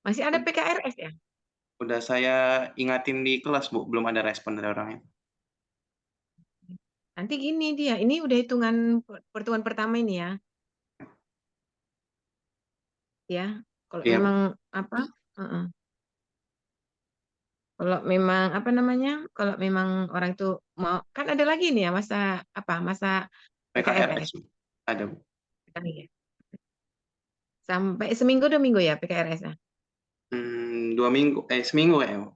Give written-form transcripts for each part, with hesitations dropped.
Masih ada ud PKRS ya? udah saya ingatin di kelas, Bu, belum ada respon dari orangnya. Nanti gini dia, ini udah hitungan pertemuan pertama ini ya. Kalau Iya, memang apa heeh, kalau memang apa namanya, kalau memang orang itu mau kan ada lagi nih ya masa apa, masa PKRS, PKRS, ada, Bu. kan ya? Sampai seminggu 2 minggu ya PKRS-nya? 2 minggu seminggu kayaknya, Bu.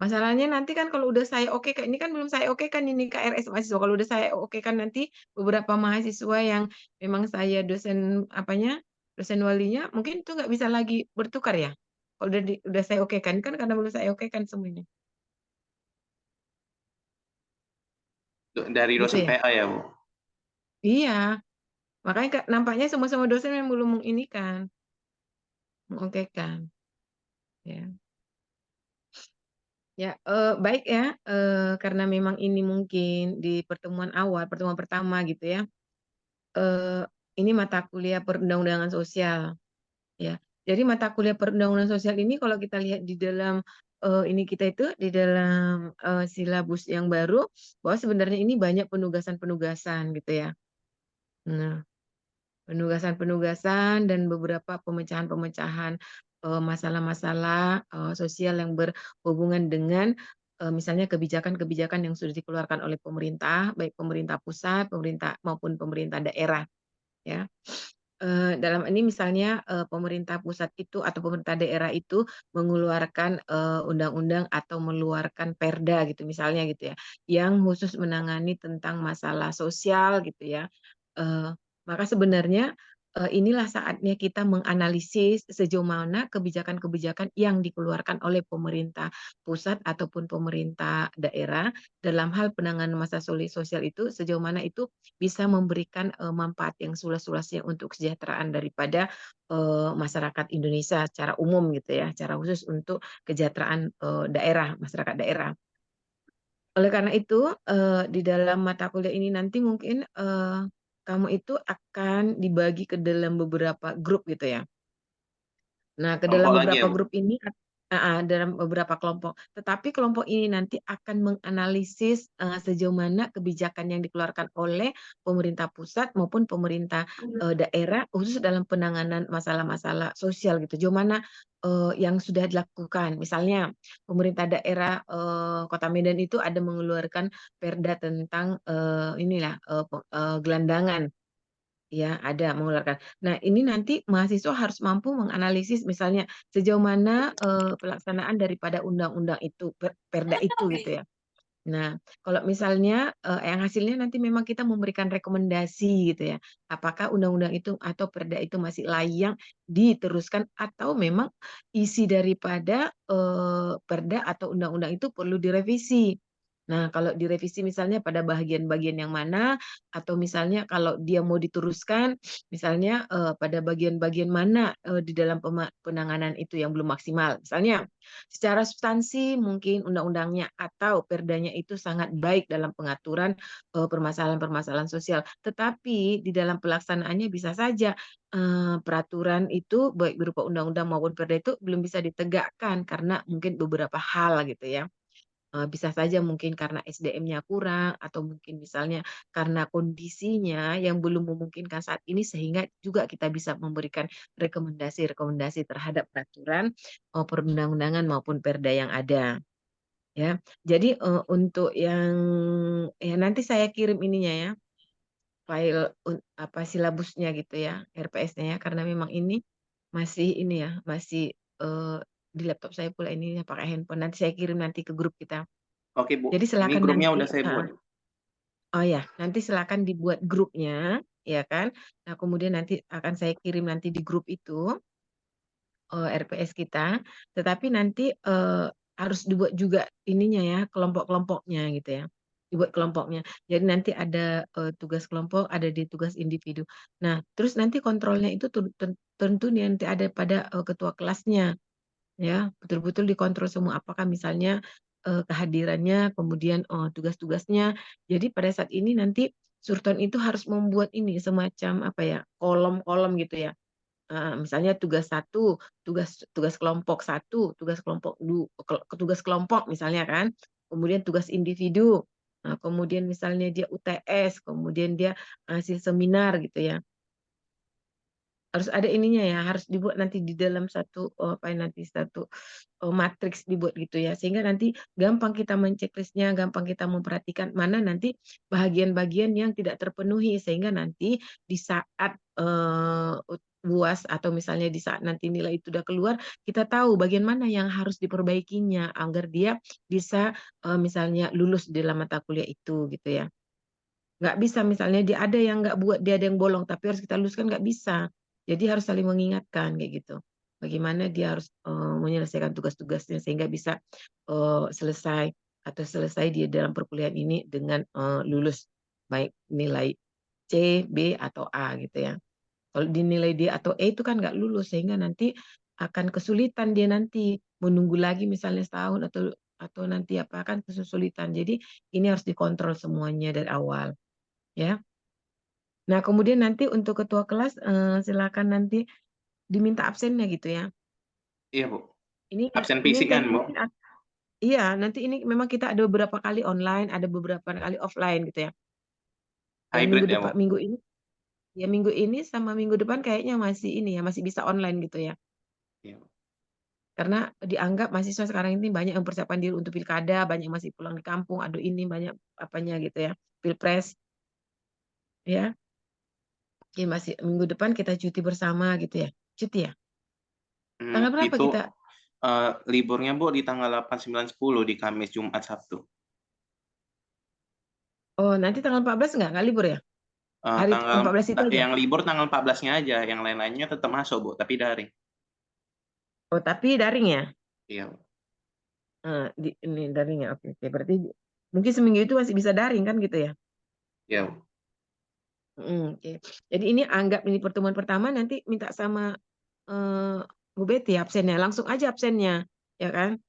Masalahnya nanti kan kalau udah saya oke kan ini kan belum saya oke kan ini KRS mahasiswa, kalau udah saya oke kan nanti beberapa mahasiswa yang memang saya dosen apanya, dosen walinya mungkin itu nggak bisa lagi bertukar ya? Kalau udah saya oke kan karena belum saya oke kan semuanya, Dari gitu dosen ya? PA ya, Bu? Iya, makanya nampaknya semua-semua dosen yang belum menginikan, mengokekan, ya. Ya, baik ya, karena memang ini mungkin di pertemuan awal, pertemuan pertama gitu ya. Eee, ini mata kuliah perundang-undangan sosial, ya. Jadi mata kuliah perundang-undangan sosial ini kalau kita lihat di dalam, ini kita itu di dalam, silabus yang baru, bahwa sebenarnya ini banyak penugasan-penugasan gitu ya. Nah, penugasan-penugasan dan beberapa pemecahan-pemecahan, masalah-masalah, sosial yang berhubungan dengan, misalnya kebijakan-kebijakan yang sudah dikeluarkan oleh pemerintah, baik pemerintah pusat, pemerintah maupun pemerintah daerah, ya. Dalam ini misalnya, pemerintah pusat itu atau pemerintah daerah itu mengeluarkan, undang-undang atau mengeluarkan perda gitu misalnya gitu ya, yang khusus menangani tentang masalah sosial gitu ya. Eee, maka sebenarnya, inilah saatnya kita menganalisis sejauh mana kebijakan-kebijakan yang dikeluarkan oleh pemerintah pusat ataupun pemerintah daerah dalam hal penanganan masalah sosial itu sejauh mana itu bisa memberikan, manfaat yang seluas-luasnya untuk kesejahteraan daripada, masyarakat Indonesia secara umum gitu ya, secara khusus untuk kesejahteraan, daerah, masyarakat daerah. Oleh karena itu, di dalam mata kuliah ini nanti mungkin, kamu itu akan dibagi ke dalam beberapa grup gitu ya. Nah, ke dalam Kelompok lagi ya, beberapa Bu? grup ini heeh, dalam beberapa kelompok. Tetapi kelompok ini nanti akan menganalisis, sejauh mana kebijakan yang dikeluarkan oleh pemerintah pusat maupun pemerintah, daerah khusus dalam penanganan masalah-masalah sosial gitu. Sejauh mana, yang sudah dilakukan. Misalnya pemerintah daerah, Kota Medan itu ada mengeluarkan perda tentang, inilah, gelandangan. Ya ada mengeluarkan. Nah, ini nanti mahasiswa harus mampu menganalisis misalnya sejauh mana, pelaksanaan daripada undang-undang itu, perda itu gitu ya. Nah, kalau misalnya, yang hasilnya nanti memang kita memberikan rekomendasi gitu ya, apakah undang-undang itu atau perda itu masih layak diteruskan atau memang isi daripada, perda atau undang-undang itu perlu direvisi. Nah, kalau direvisi misalnya pada bagian-bagian yang mana, atau misalnya kalau dia mau diteruskan, misalnya, pada bagian-bagian mana, di dalam penanganan itu yang belum maksimal. Misalnya secara substansi mungkin undang-undangnya atau perdanya itu sangat baik dalam pengaturan, permasalahan-permasalahan sosial. Tetapi di dalam pelaksanaannya bisa saja, peraturan itu baik berupa undang-undang maupun perda itu belum bisa ditegakkan karena mungkin beberapa hal gitu ya. Bisa saja mungkin karena SDM-nya kurang atau mungkin misalnya karena kondisinya yang belum memungkinkan saat ini sehingga juga kita bisa memberikan rekomendasi-rekomendasi terhadap peraturan, perundang-undangan maupun perda yang ada, ya. Jadi, untuk yang ya nanti saya kirim ininya ya, file apa, silabusnya gitu ya, RPS-nya ya, karena memang ini masih ini ya, masih, di laptop saya pula ini pakai handphone, nanti saya kirim nanti ke grup kita. Oke, Bu. Jadi Ini silakan grupnya nanti udah saya buat. heeh, oh ya, nanti silakan dibuat grupnya, ya kan. Nah, kemudian nanti akan saya kirim nanti di grup itu, RPS kita, tetapi nanti, harus dibuat juga ininya ya, kelompok-kelompoknya gitu ya, dibuat kelompoknya. Jadi nanti ada, tugas kelompok, ada di tugas individu. Nah, terus nanti kontrolnya itu tentu nanti ada pada, ketua kelasnya. Ya, betul-betul dikontrol semua, apakah misalnya, kehadirannya, kemudian, tugas-tugasnya. Jadi pada saat ini nanti Surton itu harus membuat ini, semacam apa ya, kolom-kolom gitu ya. Misalnya tugas satu, tugas kelompok satu, tugas kelompok misalnya kan, kemudian tugas individu, kemudian misalnya dia UTS, kemudian dia hasil seminar gitu ya. Harus ada ininya ya, harus dibuat nanti di dalam satu, apa ya, nanti satu, matriks dibuat gitu ya, sehingga nanti gampang kita men-checklist-nya, gampang kita memperhatikan mana nanti bagian-bagian yang tidak terpenuhi, sehingga nanti di saat, UAS atau misalnya di saat nanti nilai itu udah keluar, kita tahu bagian mana yang harus diperbaikinya agar dia bisa, misalnya lulus di dalam mata kuliah itu gitu ya. Nggak bisa misalnya dia ada yang nggak buat, dia ada yang bolong, tapi harus kita luruskan nggak bisa. Jadi harus saling mengingatkan kayak gitu. Bagaimana dia harus, menyelesaikan tugas-tugasnya sehingga bisa, selesai atau selesai dia dalam perkuliahan ini dengan, lulus, baik nilai C, B, atau A gitu ya. Kalau dinilai D atau E itu kan nggak lulus, sehingga nanti akan kesulitan dia nanti menunggu lagi misalnya setahun atau nanti apa, kan kesulitan. Jadi ini harus dikontrol semuanya dari awal. Ya. Nah, kemudian nanti untuk ketua kelas, silakan nanti diminta absennya gitu ya. Iya, Bu. Ini Absen ini fisik kan kan, Bu? mungkin iya, nanti ini memang kita ada beberapa kali online, ada beberapa kali offline gitu ya. Dan Hybrid ya, Bu? minggu ini sama minggu depan kayaknya masih ini ya, masih bisa online gitu ya. Iya, Bu. Karena dianggap mahasiswa sekarang ini banyak yang mempersiapkan diri untuk pilkada, banyak yang masih pulang di kampung, aduh ini banyak apanya gitu ya, pilpres, ya. Oke, masih minggu depan kita cuti bersama gitu ya. Cuti ya? Tanggal berapa Itu, kita? liburnya, Bu, di tanggal 8, 9, 10 di Kamis, Jumat, Sabtu. Oh, nanti tanggal 14 nggak libur ya? Hari Tanggal 14 itu aja? yang libur tanggal 14-nya aja, yang lain-lainnya tetap masuk, Bu, tapi daring. Oh, tapi daring ya? Iya, Bu. Ini daring ya? Oke, oke. Berarti mungkin seminggu itu masih bisa daring kan gitu ya? Iya, Bu. Oke. Jadi ini anggap ini pertemuan pertama, nanti minta sama, Bu Betty absennya, langsung aja absennya, ya kan?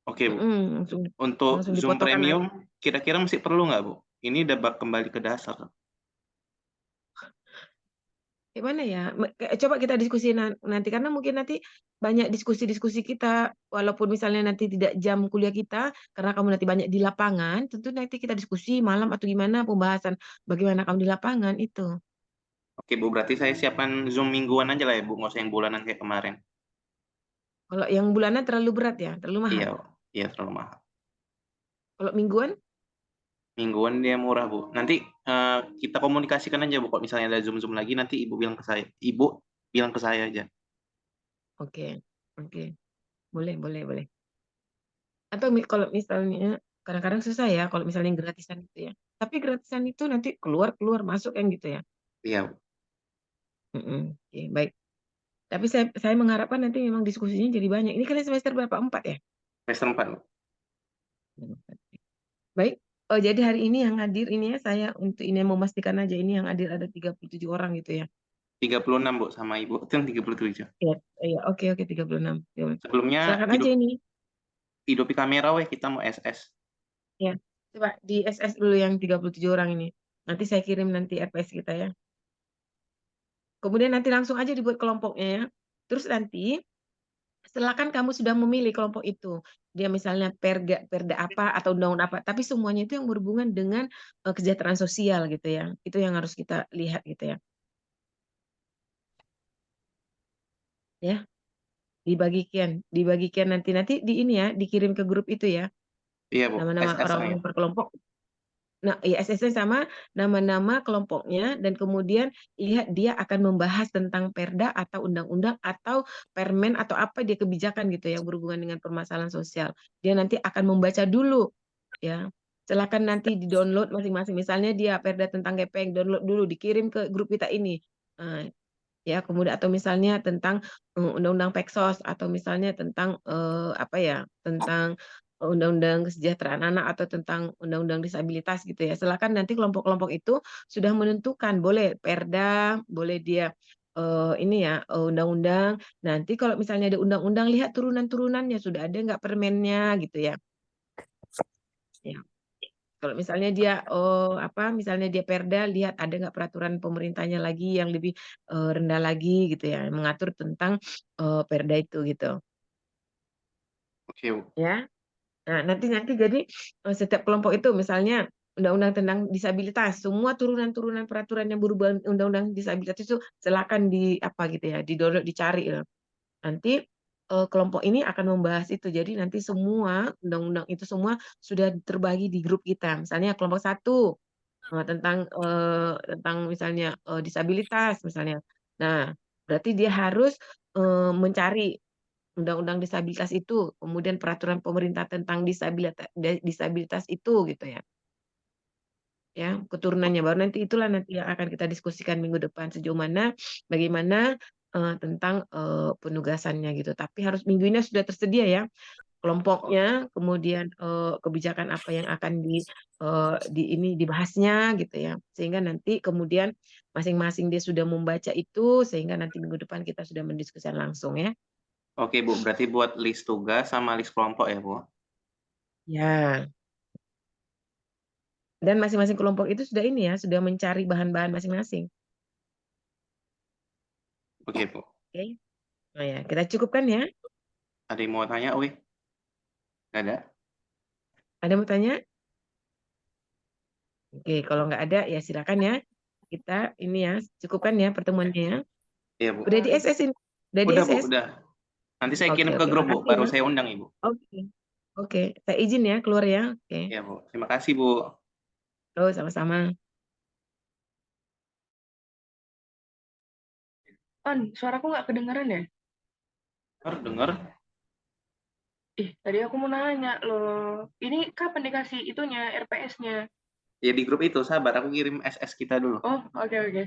Oke, Bu. Langsung Untuk langsung Zoom difotokan Premium kira-kira masih perlu nggak, Bu? Ini udah kembali ke dasar. gimana ya, coba kita diskusi nanti, karena mungkin nanti banyak diskusi-diskusi kita, walaupun misalnya nanti tidak jam kuliah kita, karena kamu nanti banyak di lapangan, tentu nanti kita diskusi malam atau gimana pembahasan bagaimana kamu di lapangan itu. Oke, Bu, berarti saya siapkan Zoom mingguan aja lah ya, Bu, nggak usah yang bulanan kayak kemarin. Kalau yang bulanan terlalu berat ya, terlalu mahal. Iya, iya terlalu mahal. Kalau mingguan, Mingguan dia murah, Bu. Nanti, kita komunikasikan aja, Bu, kalau misalnya ada Zoom-Zoom lagi nanti Ibu bilang ke saya aja. oke, oke, boleh, boleh, boleh. Atau kalau misalnya kadang-kadang susah ya kalau misalnya yang gratisan itu ya. Tapi gratisan itu nanti keluar keluar masuk kan gitu ya. Iya, Bu. Oke, baik. Tapi saya mengharapkan nanti memang diskusinya jadi banyak. Ini kalian semester berapa? 4 ya? Semester 4, Bu. Baik, jadi hari ini yang hadir ini ya, saya untuk ini memastikan aja ini yang hadir ada 37 orang gitu ya? 36, Bu, sama Ibu itu yang 37. Iya, iya, oke, oke, 36. Sebelumnya Silakan aja ini. hidupi kamera weh, kita mau SS. Ya, coba di SS dulu yang 37 orang ini. Nanti saya kirim nanti RPS kita ya. Kemudian nanti langsung aja dibuat kelompoknya ya. Terus nanti setelah kan kamu sudah memilih kelompok itu, dia misalnya perda perda apa atau undang-undang apa, tapi semuanya itu yang berhubungan dengan, kesejahteraan sosial gitu ya. Itu yang harus kita lihat gitu ya. Ya, dibagikan nanti di ini ya, dikirim ke grup itu ya, Iya, Bu, nama-nama SS-nya. orang-orang per kelompok. Nah, iya SS-nya sama, nama-nama kelompoknya, dan kemudian lihat dia akan membahas tentang perda atau undang-undang atau permen atau apa dia kebijakan gitu yang berhubungan dengan permasalahan sosial. Dia nanti akan membaca dulu ya. Silakan nanti di-download masing-masing. Misalnya dia perda tentang gepeng, download dulu, dikirim ke grup kita ini. Nah, ya, kemudian atau misalnya tentang, undang-undang Peksos atau misalnya tentang, apa ya, tentang undang-undang kesejahteraan anak atau tentang undang-undang disabilitas gitu ya. Silakan nanti kelompok-kelompok itu sudah menentukan, boleh perda, boleh dia, ini ya, undang-undang. Nanti kalau misalnya ada undang-undang, lihat turunan-turunannya, sudah ada nggak permennya gitu ya. Ya. Kalau misalnya dia, misalnya dia Perda, lihat ada nggak peraturan pemerintahnya lagi yang lebih, rendah lagi gitu ya, mengatur tentang, Perda itu gitu, Oke, Bu. ya. Nah, nanti nanti jadi, setiap kelompok itu misalnya undang-undang tentang disabilitas, semua turunan-turunan peraturan yang berhubungan undang-undang disabilitas itu silakan apa gitu ya, di-download, dicari ya. Nanti, kelompok ini akan membahas itu. Jadi nanti semua undang-undang itu semua sudah terbagi di grup kita. Misalnya kelompok satu tentang misalnya, disabilitas misalnya. Nah, berarti dia harus, mencari undang-undang disabilitas itu, kemudian peraturan pemerintah tentang disabilitas itu gitu ya, keturunannya. Baru nanti itulah nanti yang akan kita diskusikan minggu depan sejauh mana, bagaimana, tentang, penugasannya gitu. Tapi harus minggu ini sudah tersedia ya, kelompoknya, kemudian, kebijakan apa yang akan dibahasnya gitu ya. Sehingga nanti kemudian masing-masing dia sudah membaca itu, sehingga nanti minggu depan kita sudah mendiskusikan langsung ya. Oke, Bu, berarti buat list tugas sama list kelompok ya, Bu? Ya, dan masing-masing kelompok itu sudah ini ya, sudah mencari bahan-bahan masing-masing. Oke, Bu. Oke. Nah ya, kita cukupkan ya. Ada yang mau tanya, Wih? Nggak ada? Ada yang mau tanya? Oke, kalau nggak ada ya silakan ya. Kita ini ya, cukupkan ya pertemuannya ya. Iya, Bu. Udah di SS ini? Udah di Udah, Bu, SS? udah. Nanti saya Oke, kirim ke oke. grup, Bu, Makasih baru ya. saya undang, Ibu. Oke. Oke, saya izin ya keluar ya. Oke. Iya, Bu. Terima kasih, Bu. Oh, sama-sama. On, suaraku nggak kedengeran ya? Dengar? Tadi aku mau nanya loh. Ini kapan dikasih itunya, RPS-nya? Ya di grup itu, sabar. Aku kirim SS kita dulu. Oh, oke, oke.